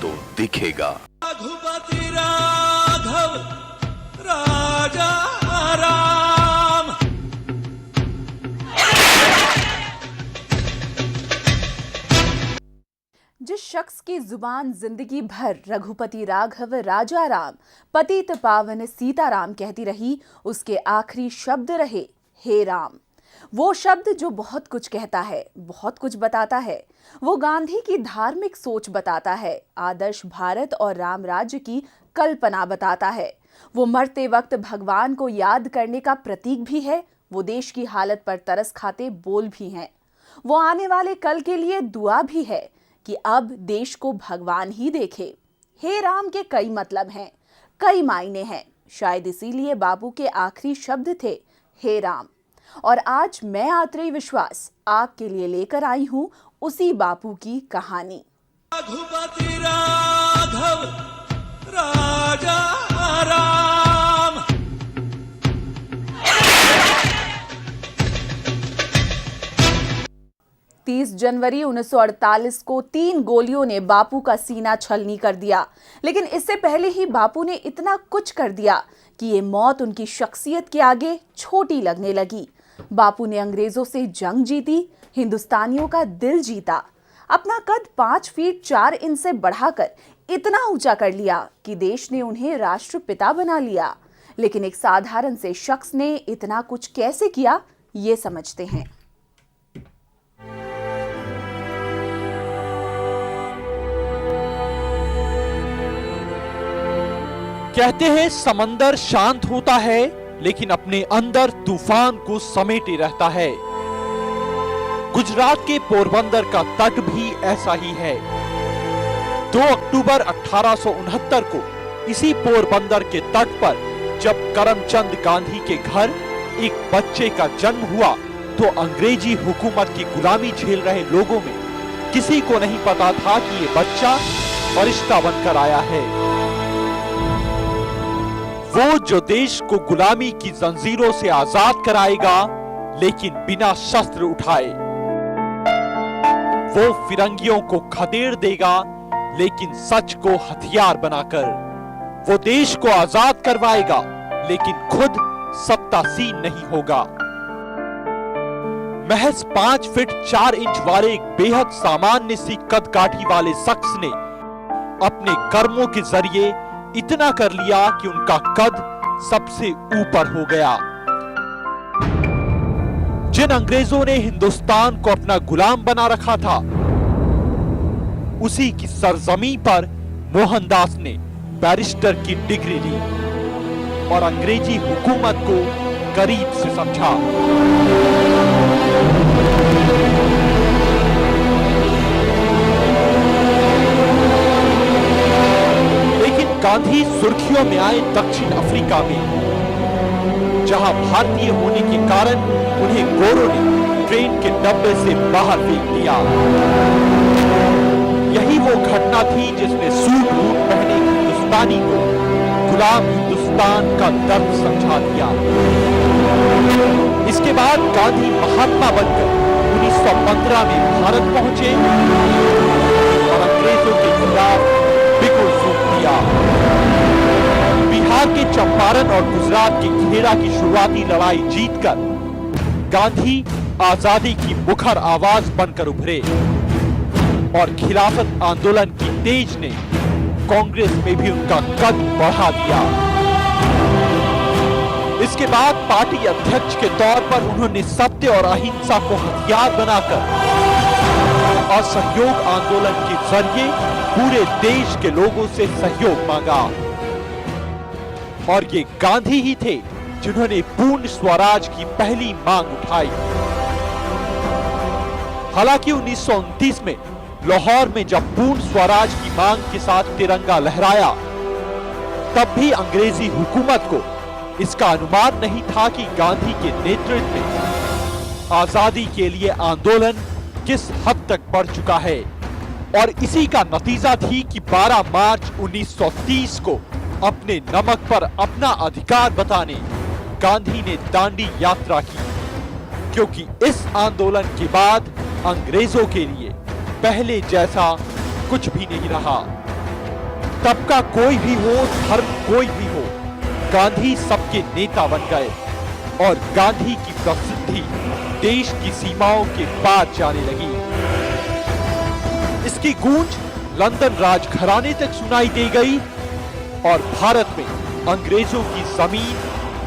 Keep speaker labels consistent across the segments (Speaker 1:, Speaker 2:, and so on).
Speaker 1: तो दिखेगा।
Speaker 2: रघुपति राघव राजा राम।
Speaker 3: जिस शख्स की जुबान जिंदगी भर रघुपति राघव राजा राम पतित पावन सीताराम कहती रही, उसके आखिरी शब्द रहे हे राम। वो शब्द जो बहुत कुछ कहता है, बहुत कुछ बताता है। वो गांधी की धार्मिक सोच बताता है, आदर्श भारत और राम राज्य की कल्पना बताता है। वो मरते वक्त भगवान को याद करने का प्रतीक भी है। वो देश की हालत पर तरस खाते बोल भी हैं। वो आने वाले कल के लिए दुआ भी है कि अब देश को भगवान ही देखे। हे राम के कई मतलब हैं, कई मायने हैं। शायद इसीलिए बापू के आखिरी शब्द थे हे राम। और आज मैं आत्रेय विश्वास आपके लिए लेकर आई हूं उसी बापू की कहानी।
Speaker 2: रघुपति राघव राजा राम।
Speaker 3: 30 जनवरी 1948 को 3 गोलियों ने बापू का सीना छलनी कर दिया। लेकिन इससे पहले ही बापू ने इतना कुछ कर दिया कि ये मौत उनकी शख्सियत के आगे छोटी लगने लगी। बापू ने अंग्रेजों से जंग जीती, हिंदुस्तानियों का दिल जीता, अपना कद 5 फीट 4 इंच से बढ़ाकर इतना ऊंचा कर लिया कि देश ने उन्हें राष्ट्रपिता बना लिया। लेकिन एक साधारण से शख्स ने इतना कुछ कैसे किया, ये समझते हैं।
Speaker 4: कहते हैं समंदर शांत होता है लेकिन अपने अंदर तूफान को समेटे रहता है। गुजरात के पोरबंदर का तट भी ऐसा ही है। 2 अक्टूबर 1869 को इसी पोरबंदर के तट पर जब करमचंद गांधी के घर एक बच्चे का जन्म हुआ तो अंग्रेजी हुकूमत की गुलामी झेल रहे लोगों में किसी को नहीं पता था कि ये बच्चा फरिश्ता बनकर आया है। वो जो देश को गुलामी की जंजीरों से आजाद कराएगा लेकिन बिना शस्त्र उठाए। वो फिरंगियों को खदेड़ देगा लेकिन सच को हथियार बनाकर। वो देश को आजाद करवाएगा लेकिन खुद सत्तासीन नहीं होगा। महज 5 फीट 4 इंच वाले एक बेहद सामान्य सी कदकाठी वाले शख्स ने अपने कर्मों के जरिए इतना कर लिया कि उनका कद सबसे ऊपर हो गया। जिन अंग्रेजों ने हिंदुस्तान को अपना गुलाम बना रखा था, उसी की सरजमी पर मोहनदास ने बैरिस्टर की डिग्री ली और अंग्रेजी हुकूमत को करीब से समझा। गांधी सुर्खियों में आए दक्षिण अफ्रीका में, जहां भारतीय होने के कारण उन्हें गोरों ने ट्रेन के डब्बे से बाहर फेंक दिया। यही वो घटना थी जिसने सूट बूट पहने हिंदुस्तानी को गुलाम हिंदुस्तान का दर्द समझा दिया। इसके बाद गांधी महात्मा बनकर 1915 में भारत पहुंचे और अंग्रेजों के खिलाफ बिगुल फूंक दिया। बिहार के चंपारण और गुजरात के खेड़ा की शुरुआती लड़ाई जीतकर गांधी आजादी की मुखर आवाज बनकर उभरे और खिलाफत आंदोलन की तेज ने कांग्रेस में भी उनका कद बढ़ा दिया। इसके बाद पार्टी अध्यक्ष के तौर पर उन्होंने सत्य और अहिंसा को हथियार बनाकर असहयोग आंदोलन के जरिए पूरे देश के लोगों से सहयोग मांगा। और ये गांधी ही थे जिन्होंने पूर्ण स्वराज की पहली मांग उठाई। हालांकि 1929 में लाहौर में जब पूर्ण स्वराज की मांग के साथ तिरंगा लहराया, तब भी अंग्रेजी हुकूमत को इसका अनुमान नहीं था कि गांधी के नेतृत्व में आजादी के लिए आंदोलन किस हद तक बढ़ चुका है। और इसी का नतीजा थी कि 12 मार्च 1930 को अपने नमक पर अपना अधिकार बताने गांधी ने दांडी यात्रा की, क्योंकि इस आंदोलन के बाद अंग्रेजों के लिए पहले जैसा कुछ भी नहीं रहा। तबका कोई भी हो, धर्म कोई भी हो, गांधी सबके नेता बन गए और गांधी की प्रसिद्धि देश की सीमाओं के पार जाने लगी। इसकी गूंज लंदन राजघराने तक सुनाई दे गई और भारत में अंग्रेजों की जमीन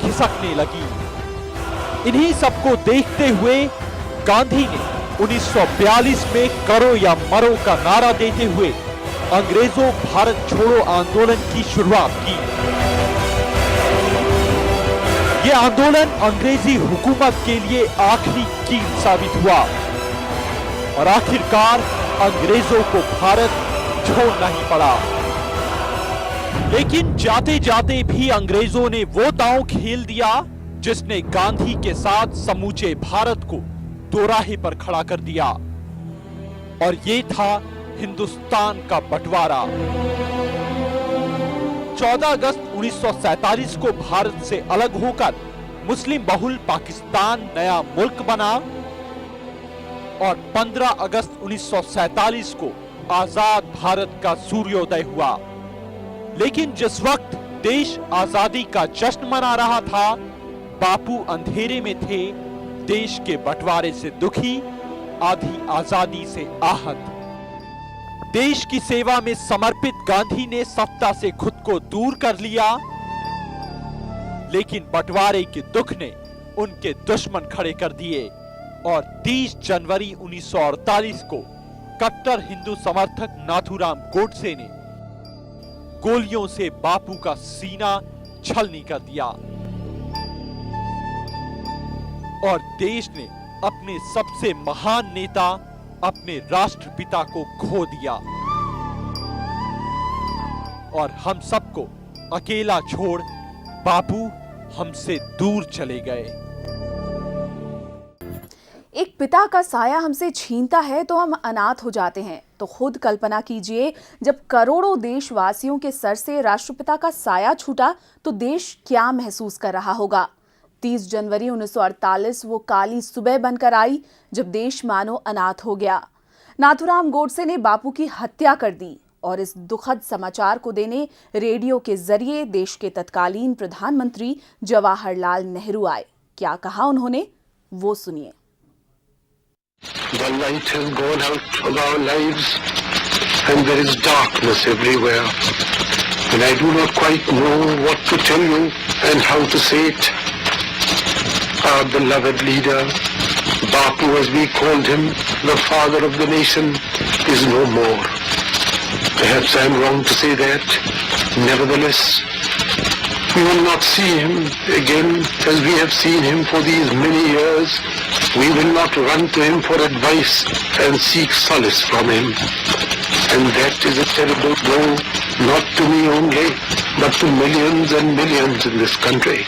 Speaker 4: खिसकने लगी। इन्हीं सबको देखते हुए गांधी ने 1942 में करो या मरो का नारा देते हुए अंग्रेजों भारत छोड़ो आंदोलन की शुरुआत की। यह आंदोलन अंग्रेजी हुकूमत के लिए आखिरी कील साबित हुआ और आखिरकार अंग्रेजों को भारत छोड़ना ही पड़ा। लेकिन जाते जाते भी अंग्रेजों ने वो दांव खेल दिया जिसने गांधी के साथ समूचे भारत को दोराहे पर खड़ा कर दिया और ये था हिंदुस्तान का बंटवारा। 14 अगस्त 1947 को भारत से अलग होकर मुस्लिम बहुल पाकिस्तान नया मुल्क बना और 15 अगस्त 1947 को आजाद भारत का सूर्योदय हुआ। लेकिन जिस वक्त देश आजादी का जश्न मना रहा था, बापू अंधेरे में थे, देश के बंटवारे से दुखी, आधी आजादी से आहत। देश की सेवा में समर्पित गांधी ने सत्ता से खुद को दूर कर लिया, लेकिन बंटवारे के दुख ने उनके दुश्मन खड़े कर दिए और 30 जनवरी 1948 को कट्टर हिंदू समर्थक नाथूराम गोडसे ने गोलियों से बापू का सीना छलनी कर दिया और देश ने अपने सबसे महान नेता, अपने राष्ट्रपिता को खो दिया और हम सबको अकेला छोड़ बापू हमसे दूर चले गए।
Speaker 3: एक पिता का साया हमसे छीनता है तो हम अनाथ हो जाते हैं। तो खुद कल्पना कीजिए, जब करोड़ों देशवासियों के सर से राष्ट्रपिता का साया छूटा तो देश क्या महसूस कर रहा होगा। 30 जनवरी 1948 वो काली सुबह बनकर आई जब देश मानो अनाथ हो गया। नाथूराम गोडसे ने बापू की हत्या कर दी और इस दुखद समाचार को देने रेडियो के जरिए देश के तत्कालीन प्रधानमंत्री जवाहरलाल नेहरू आए। क्या कहा उन्होंने, वो सुनिए।
Speaker 1: The light has gone out of our lives and there is darkness everywhere. And I do not quite know what to tell you and how to say it. Our beloved leader, Bapu as we called him, the father of the nation, is no more. Perhaps I am wrong to say that. Nevertheless, we will not see him again as we have seen him for these many years. We will not run to him for advice and seek solace from him. And that is a terrible blow, not to me only, but to millions and millions in this country.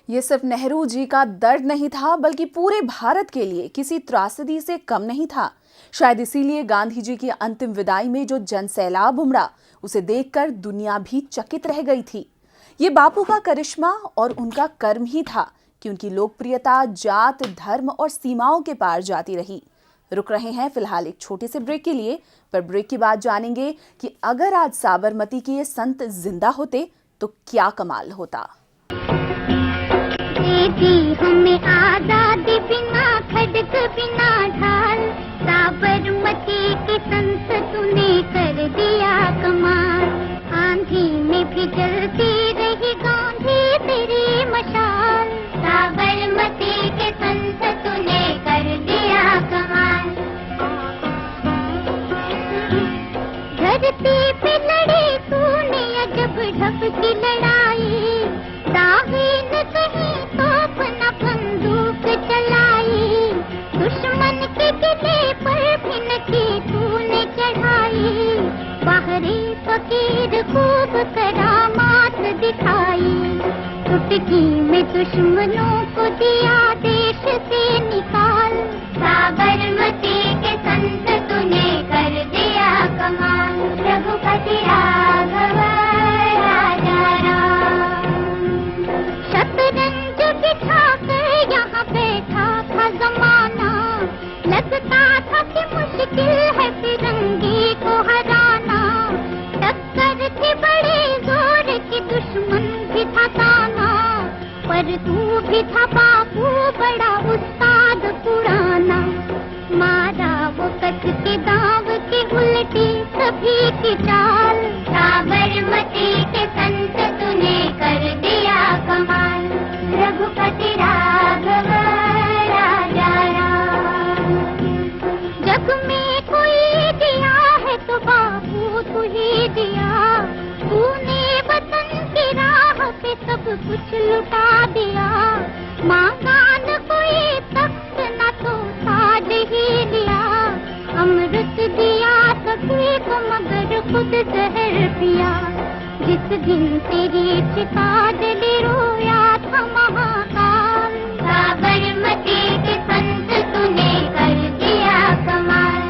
Speaker 3: ये सिर्फ नेहरू जी का दर्द नहीं था, बल्कि पूरे भारत के लिए किसी त्रासदी से कम नहीं था। शायद इसीलिए गांधी जी की अंतिम विदाई में जो जनसैलाब उमड़ा, उसे देखकर दुनिया भी चकित रह गई थी। ये बापू का करिश्मा और उनका कर्म ही था कि उनकी लोकप्रियता जात, धर्म और सीमाओं के पार जाती रही। रुक रहे हैं फिलहाल एक छोटे से ब्रेक के लिए, पर ब्रेक के बाद जानेंगे कि अगर आज साबरमती के ये संत जिंदा होते तो क्या कमाल होता।
Speaker 5: हमें आजादी बिना खड़क बिना ढाल, साबरमती के संत तूने कर दिया कमाल। आंधी में भी जलती रही गांधी तेरी मशाल, साबरमती के संत तूने कर दिया कमाल। धरती पे लड़ी तूने अजब ढब की लड़ाई, दागे न कहीं तोप न बंदूक चलाई, दुश्मन के किले पर भी न की तूने चढ़ाई, बाहरी फकीर खूब करामात दिखाई, चुटकी में दुश्मनों को दिया देश से निकाल, साबरमती के संत तूने कर दिया कमाल। रघुपति राघव राजा राम, शतरंज बिठा कर यहाँ बैठा था जमाना, लगता था कि मुश्किल है फिरंगी को हराना, टक्कर भी था बापू बड़ा उस्ताद पुराना, मारा वो कच्छ के दाव की उल्टी सभी की चाल। साबरमती के संत तूने कर दिया कमाल, रघुपति राघव राजा राम। जग में कोई दिया है तो बापू तू ही दिया, तूने वतन की राह पे सब कुछ लुटा दिया। मांगा न कोई तख्त न तो ताज ही दिया, अमृत दिया सभी को मगर खुद जहर पिया। जिस दिन तेरी चिता जली रोया था महाकाल, साबरमती के संत तूने कर दिया कमाल।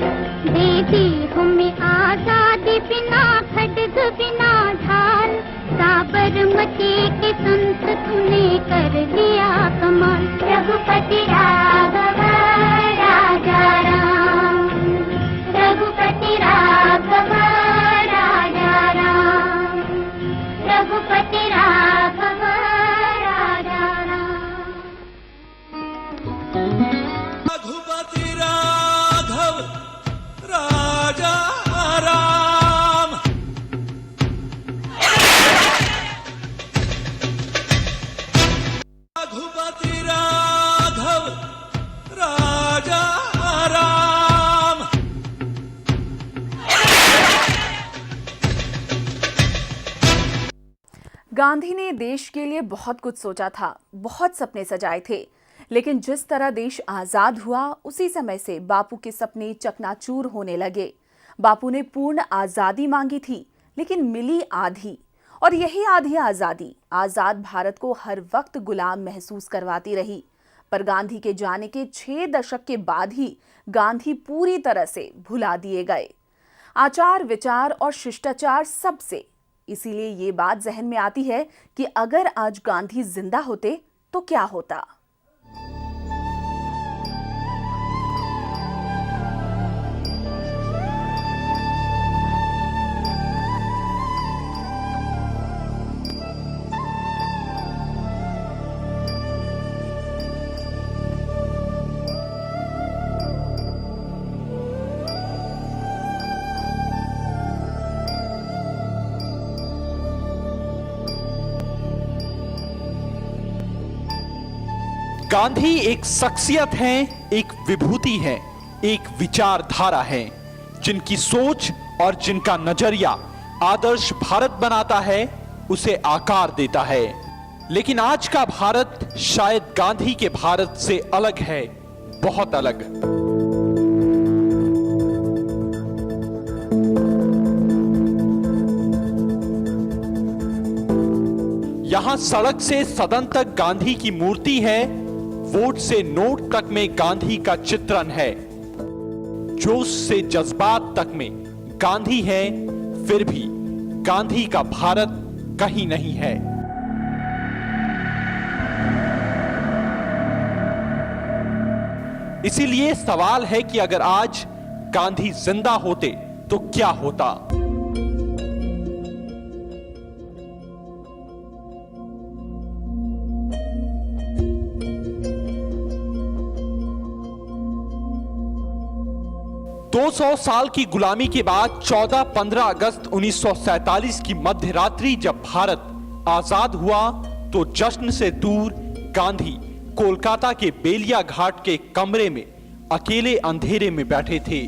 Speaker 5: दे दी हमें आजादी बिना खड्ग बिना ढाल, साबरमती के संत तूने कर दिया कमाल। रघुपति राघव राजा राम, रघुपति राघव राजा राम, रघुपति राघव राजा राम।
Speaker 2: रघुपति राघव राजा राम। रघुपति राघव राजा राम।
Speaker 3: गांधी ने देश के लिए बहुत कुछ सोचा था, बहुत सपने सजाए थे, लेकिन जिस तरह देश आजाद हुआ उसी समय से बापू के सपने चकनाचूर होने लगे। बापू ने पूर्ण आजादी मांगी थी, लेकिन मिली आधी, और यही आधी आजादी आजाद भारत को हर वक्त गुलाम महसूस करवाती रही। पर गांधी के जाने के 6 दशक के बाद ही गांधी पूरी तरह से भुला दिए गए, आचार विचार और शिष्टाचार सबसे। इसीलिए ये बात जहन में आती है कि अगर आज गांधी जिंदा होते तो क्या होता।
Speaker 4: गांधी एक शख्सियत हैं, एक विभूति है, एक विचारधारा है, जिनकी सोच और जिनका नजरिया आदर्श भारत बनाता है, उसे आकार देता है। लेकिन आज का भारत शायद गांधी के भारत से अलग है, बहुत अलग। यहां सड़क से सदन तक गांधी की मूर्ति है, वोट से नोट तक में गांधी का चित्रण है, जोश से जज्बात तक में गांधी है, फिर भी गांधी का भारत कहीं नहीं है। इसीलिए सवाल है कि अगर आज गांधी जिंदा होते तो क्या होता। दो 200 साल की गुलामी के बाद 14-15 अगस्त 1947 की मध्य रात्रि जब भारत आजाद हुआ तो जश्न से दूर गांधी कोलकाता के बेलिया घाट के कमरे में अकेले अंधेरे में बैठे थे,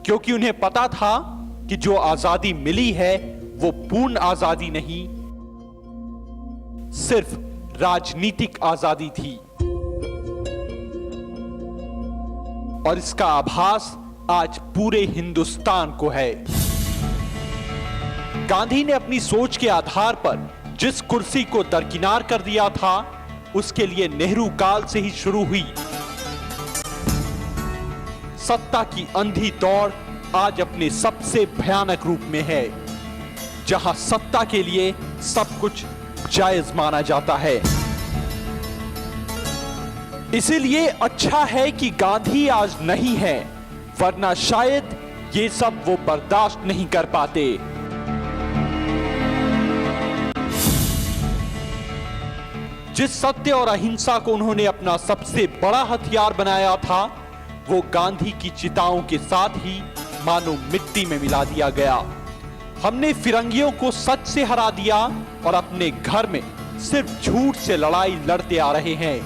Speaker 4: क्योंकि उन्हें पता था कि जो आजादी मिली है वो पूर्ण आजादी नहीं, सिर्फ राजनीतिक आजादी थी। और इसका आभास आज पूरे हिंदुस्तान को है। गांधी ने अपनी सोच के आधार पर जिस कुर्सी को दरकिनार कर दिया था, उसके लिए नेहरू काल से ही शुरू हुई सत्ता की अंधी दौड़ आज अपने सबसे भयानक रूप में है, जहां सत्ता के लिए सब कुछ जायज माना जाता है। इसीलिए अच्छा है कि गांधी आज नहीं है, वरना शायद ये सब वो बर्दाश्त नहीं कर पाते। जिस सत्य और अहिंसा को उन्होंने अपना सबसे बड़ा हथियार बनाया था, वो गांधी की चिताओं के साथ ही मानो मिट्टी में मिला दिया गया। हमने फिरंगियों को सच से हरा दिया और अपने घर में सिर्फ झूठ से लड़ाई लड़ते आ रहे हैं।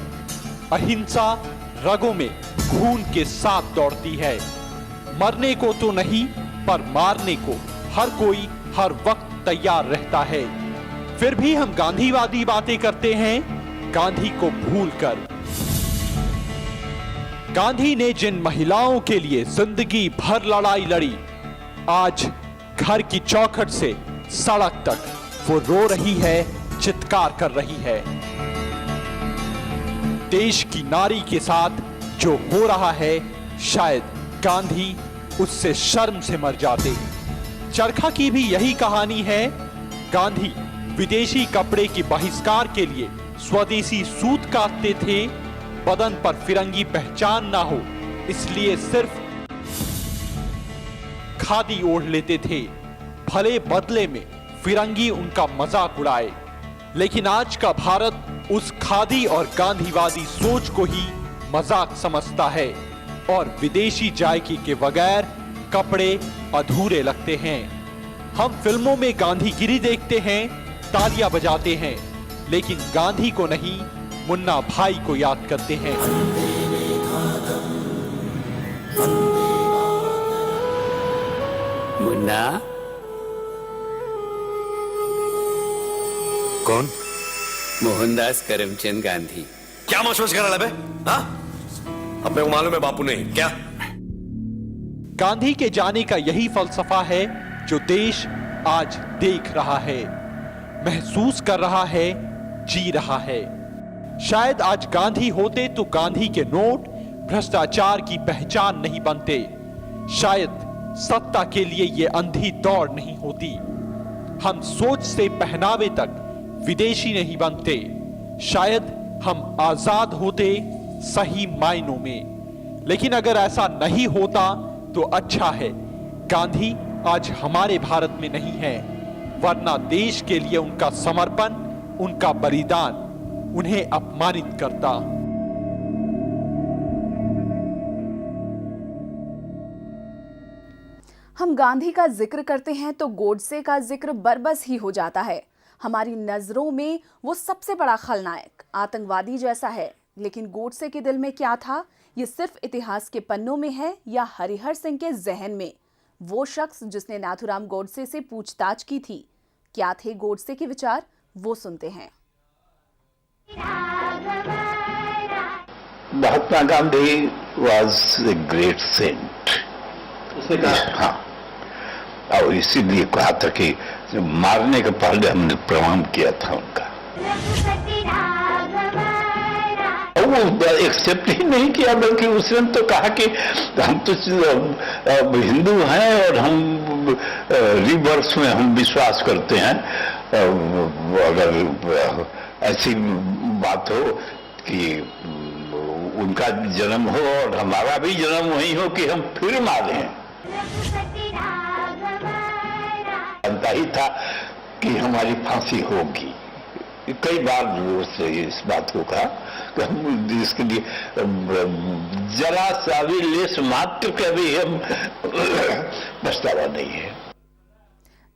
Speaker 4: अहिंसा रगों में खून के साथ दौड़ती है। मरने को तो नहीं, पर मारने को हर कोई हर वक्त तैयार रहता है। फिर भी हम गांधीवादी बातें करते हैं, गांधी को भूलकर। गांधी ने जिन महिलाओं के लिए जिंदगी भर लड़ाई लड़ी, आज घर की चौखट से सड़क तक वो रो रही है, चित्कार कर रही है। देश की नारी के साथ जो हो रहा है, शायद गांधी उससे शर्म से मर जाते। चरखा की भी यही कहानी है। गांधी विदेशी कपड़े के बहिष्कार के लिए स्वदेशी सूत काटते थे। बदन पर फिरंगी पहचान ना हो इसलिए सिर्फ खादी ओढ़ लेते थे, भले बदले में फिरंगी उनका मजाक उड़ाए। लेकिन आज का भारत उस खादी और गांधीवादी सोच को ही मजाक समझता है और विदेशी जायके के बगैर कपड़े अधूरे लगते हैं। हम फिल्मों में गांधीगिरी देखते हैं, तालियां बजाते हैं, लेकिन गांधी को नहीं, मुन्ना भाई को याद करते हैं।
Speaker 6: मुन्ना
Speaker 7: कौन?
Speaker 6: मोहनदास करमचंद गांधी।
Speaker 7: क्या मशवश कर रहा है बे? हाँ? अपने को मालूम है बापू नहीं क्या?
Speaker 4: गांधी के जाने का यही फलसफा है जो देश आज देख रहा है, महसूस कर रहा है, जी रहा है। शायद आज गांधी होते तो गांधी के नोट भ्रष्टाचार की पहचान नहीं बनते। शायद सत्ता के लिए ये अंधी दौड़ नहीं होती। हम सोच से पहनावे तक विदेशी नहीं बनते। शायद हम आजाद होते सही मायनों में। लेकिन अगर ऐसा नहीं होता तो अच्छा है, गांधी आज हमारे भारत में नहीं है, वरना देश के लिए उनका समर्पण, उनका बलिदान उन्हें अपमानित करता।
Speaker 3: हम गांधी का जिक्र करते हैं तो गोडसे का जिक्र बरबस ही हो जाता है। हमारी नजरों में वो सबसे बड़ा खलनायक, आतंकवादी जैसा है। लेकिन गोडसे के दिल में क्या था, ये सिर्फ इतिहास के पन्नों में है या हरिहर सिंह के जहन में? वो शख्स जिसने नाथूराम गोडसे से पूछताछ की थी, क्या थे गोडसे के विचार, वो सुनते हैं।
Speaker 8: Mahatma Gandhi was a great saint. हाँ, और इसीलिए कहा था कि मारने के पहले हमने प्रणाम किया था उनका। वो एक्सेप्ट ही नहीं किया, बल्कि उसने तो कहा कि हम तो हिंदू हैं और हम रिवर्स में हम विश्वास करते हैं। अगर ऐसी बात हो कि उनका जन्म हो और हमारा भी जन्म वही हो कि हम फिर मारें, जानता ही था कि हमारी फांसी होगी। कई बार उससे इस बात को कहा कि हम इसके लिए जरा सा भी लेस मात्र का भी हम पछतावा नहीं है।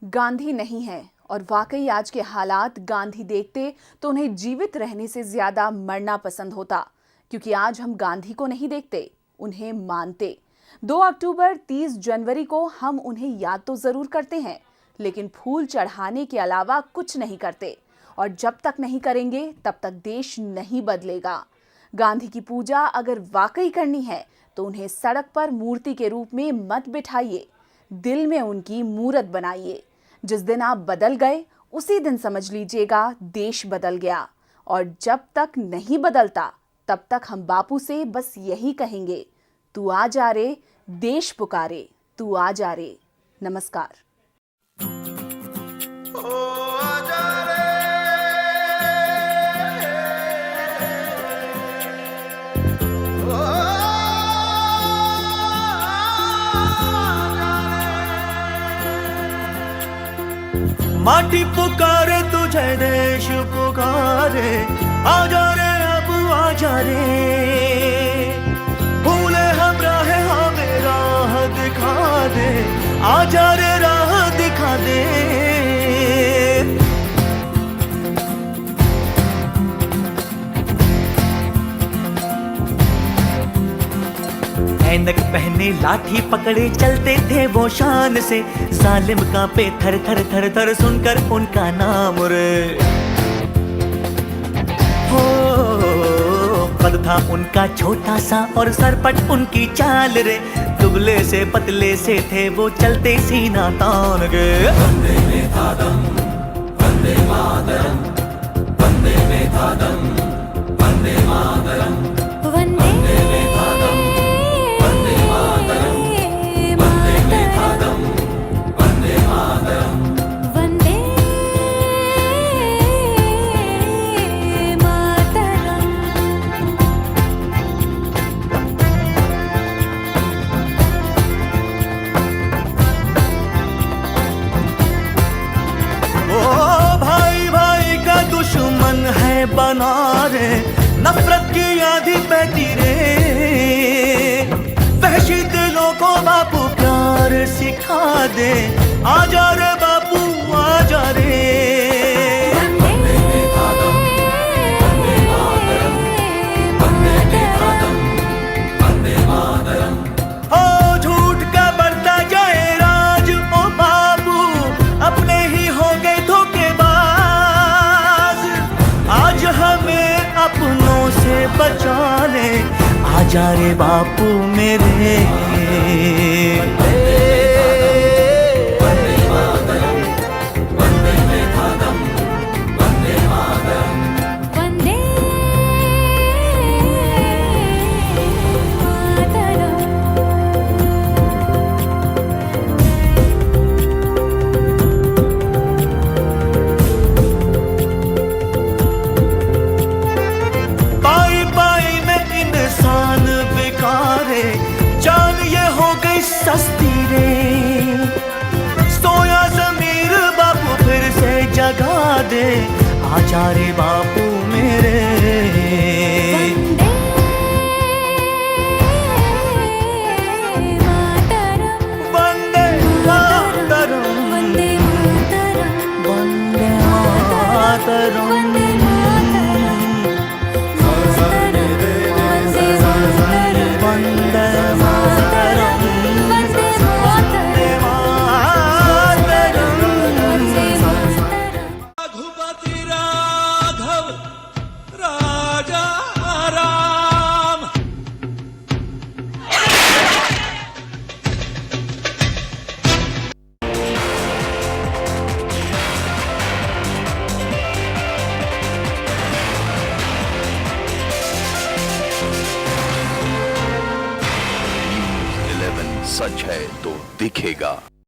Speaker 3: गांधी नहीं है, और वाकई आज के हालात गांधी देखते तो उन्हें जीवित रहने से ज्यादा मरना पसंद होता, क्योंकि आज हम गांधी को नहीं देखते, उन्हें मानते। 2 अक्टूबर 30 जनवरी को हम उन्हें याद तो जरूर करते हैं, लेकिन फूल चढ़ाने के अलावा कुछ नहीं करते। और जब तक नहीं करेंगे तब तक देश नहीं बदलेगा। गांधी की पूजा अगर वाकई करनी है तो उन्हें सड़क पर मूर्ति के रूप में मत बिठाइए, दिल में उनकी मूरत बनाइए। जिस दिन आप बदल गए उसी दिन समझ लीजिएगा देश बदल गया। और जब तक नहीं बदलता तब तक हम बापू से बस यही कहेंगे, तू आ जा रे, देश पुकारे, तू आ जा रे। नमस्कार।
Speaker 2: माटी पुकारे तुझे, देश पुकारे, आजा रे अब आजा रे। भूले हम राह, हमें राह दिखा दे, आजा रे राह दिखा दे। ऐनक पहने लाठी पकड़े चलते थे वो शान से, जालिम कांपे थर थर थर थर सुनकर उनका नाम रे। हो कद था उनका छोटा सा और सरपट उनकी चाल रे, दुबले से पतले से थे वो चलते सीना तान के। वंदे में था दम, वंदे मातरम, वंदे में था दम, वंदे मातरम, वंदे में था दम, वंदे मातरम, वंदे में था दम, वंदे मातरम, वंदे मातरम। ओ भाई भाई का दुश्मन है बना रे, नफरत की आंधी बहती रे। वहशी दिलों को बापू प्यार सिखा दे, आजा रे बापू आजा रे। वंदे मातरम, वंदे मातरम, वंदे मातरम, वंदे मातरम। ओ झूठ का बढ़ता जाए राज, ओ बाबू अपने ही हो गए धोखेबाज। आज हमें अपनों से बचा ले, आजा रे बापू मेरे। वंदे मातरम, वंदे में था दम, वंदे मातरम, वंदे मातरम। पाई पाई में इंसान बिकारे, जान ये हो गई सस्ती रे। सोया ज़मीर बापू फिर से जगा दे, आजा रे बापू मेरे। वंदे मातरम, वंदे मातरम, वंदे मातरम, वंदे मातरम, रघुपति राघव राजा राम।
Speaker 9: News 11 सच है तो दिखेगा।